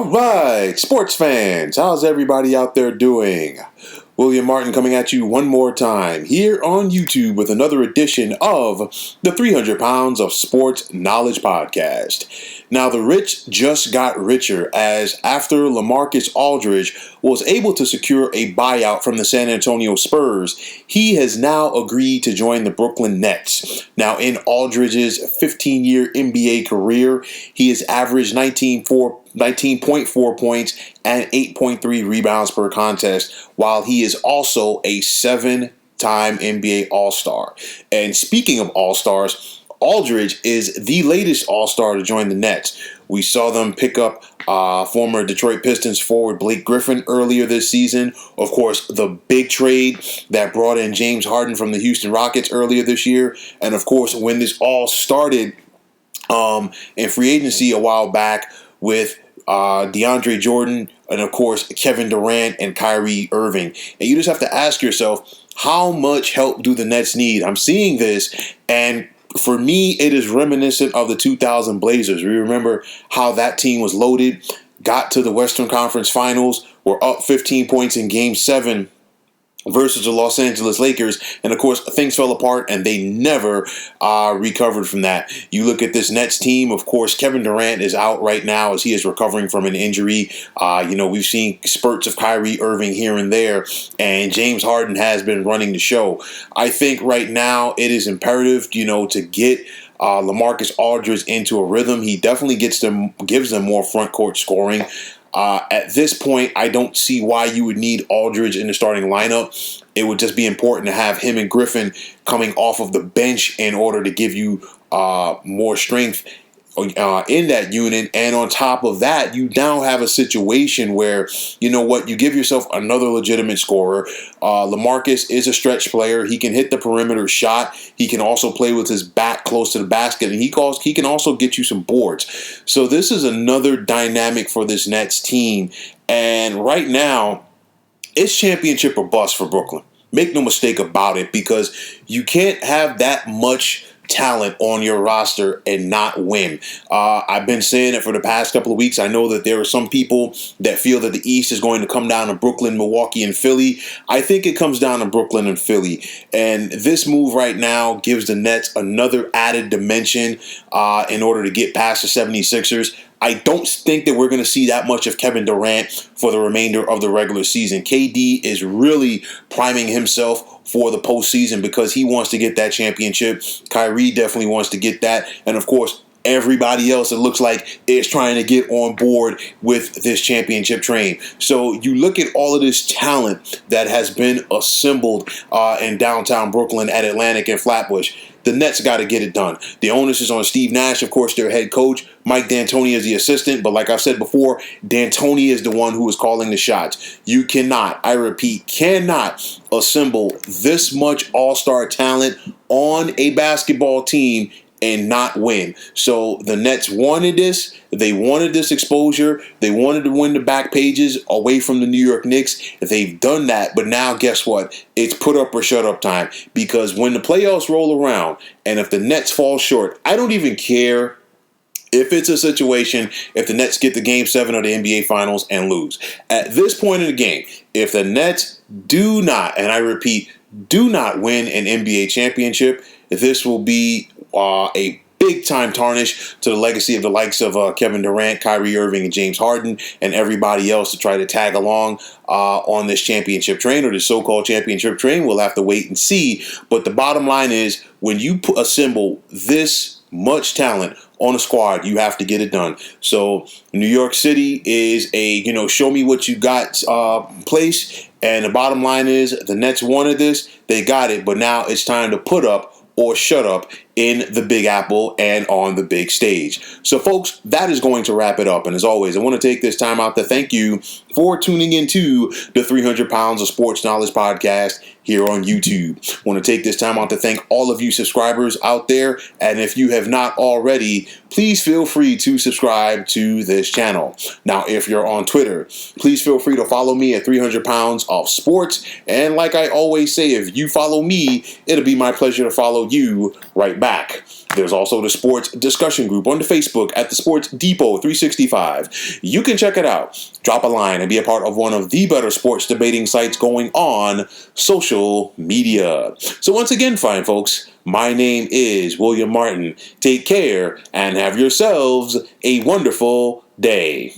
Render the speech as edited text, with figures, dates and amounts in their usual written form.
All right, sports fans, how's everybody out there doing? William Martin coming at you one more time here on YouTube with another edition of the 300 Pounds of Sports Knowledge Podcast. Now, the rich just got richer as after LaMarcus Aldridge was able to secure a buyout from the San Antonio Spurs, he has now agreed to join the Brooklyn Nets. Now, in Aldridge's 15-year NBA career, he has averaged 19.4 points and 8.3 rebounds per contest, while he is also a 7-time NBA All-Star. And speaking of All-Stars, Aldridge is the latest All-Star to join the Nets. We saw them pick up former Detroit Pistons forward Blake Griffin earlier this season. Of course, the big trade that brought in James Harden from the Houston Rockets earlier this year. And of course, when this all started in free agency a while back with DeAndre Jordan and, of course, Kevin Durant and Kyrie Irving. And you just have to ask yourself, how much help do the Nets need? I'm seeing this, and for me, it is reminiscent of the 2000 Blazers. We remember how that team was loaded, got to the Western Conference Finals, were up 15 points in Game 7 versus the Los Angeles Lakers, and of course things fell apart and they never recovered from that. You look at this Nets team, of course Kevin Durant is out right now as he is recovering from an injury. We've seen spurts of Kyrie Irving here and there, and James Harden has been running the show. I think right now it is imperative, to get LaMarcus Aldridge into a rhythm. He definitely gives them more front court scoring. At this point, I don't see why you would need Aldridge in the starting lineup. It would just be important to have him and Griffin coming off of the bench in order to give you more strength in that unit. And on top of that, you now have a situation where, you give yourself another legitimate scorer. LaMarcus is a stretch player. He can hit the perimeter shot. He can also play with his back close to the basket, and he can also get you some boards. So this is another dynamic for this Nets team. And right now, it's championship or bust for Brooklyn. Make no mistake about it, because you can't have that much talent on your roster and not win. I've been saying it for the past couple of weeks. I know that there are some people that feel that the East is going to come down to Brooklyn, Milwaukee, and Philly. I think it comes down to Brooklyn and Philly. And this move right now gives the Nets another added dimension in order to get past the 76ers. I don't think that we're going to see that much of Kevin Durant for the remainder of the regular season. KD is really priming himself for the postseason because he wants to get that championship. Kyrie definitely wants to get that. And, of course, everybody else, it looks like, is trying to get on board with this championship train. So you look at all of this talent that has been assembled in downtown Brooklyn at Atlantic and Flatbush. The Nets got to get it done. The onus is on Steve Nash, of course, their head coach. Mike D'Antoni is the assistant. But like I've said before, D'Antoni is the one who is calling the shots. You cannot, I repeat, cannot assemble this much all-star talent on a basketball team and not win. So the Nets wanted this. They wanted this exposure. They wanted to win the back pages away from the New York Knicks. They've done that. But now guess what? It's put up or shut up time. Because when the playoffs roll around and if the Nets fall short, I don't even care if it's a situation, if the Nets get to Game 7 of the NBA Finals and lose. At this point in the game, if the Nets do not, and I repeat, do not win an NBA championship, this will be a big-time tarnish to the legacy of the likes of Kevin Durant, Kyrie Irving, and James Harden, and everybody else to try to tag along on this championship train or the so-called championship train. We'll have to wait and see. But the bottom line is, when you assemble this much talent on a squad, you have to get it done. So New York City is a, show me what you got place. And the bottom line is, the Nets wanted this. They got it. But now it's time to put up or shut up in the Big Apple and on the big stage. So, folks, that is going to wrap it up. And as always, I want to take this time out to thank you for tuning into the 300 Pounds of Sports Knowledge Podcast here on YouTube. I want to take this time out to thank all of you subscribers out there. And if you have not already, please feel free to subscribe to this channel. Now, if you're on Twitter, please feel free to follow me at 300 Pounds of Sports. And like I always say, if you follow me, it'll be my pleasure to follow you right back. back. There's also the sports discussion group on the Facebook at the Sports Depot 365. You can check it out. Drop a line and be a part of one of the better sports debating sites going on social media. So once again, fine folks, my name is William Martin. Take care and have yourselves a wonderful day.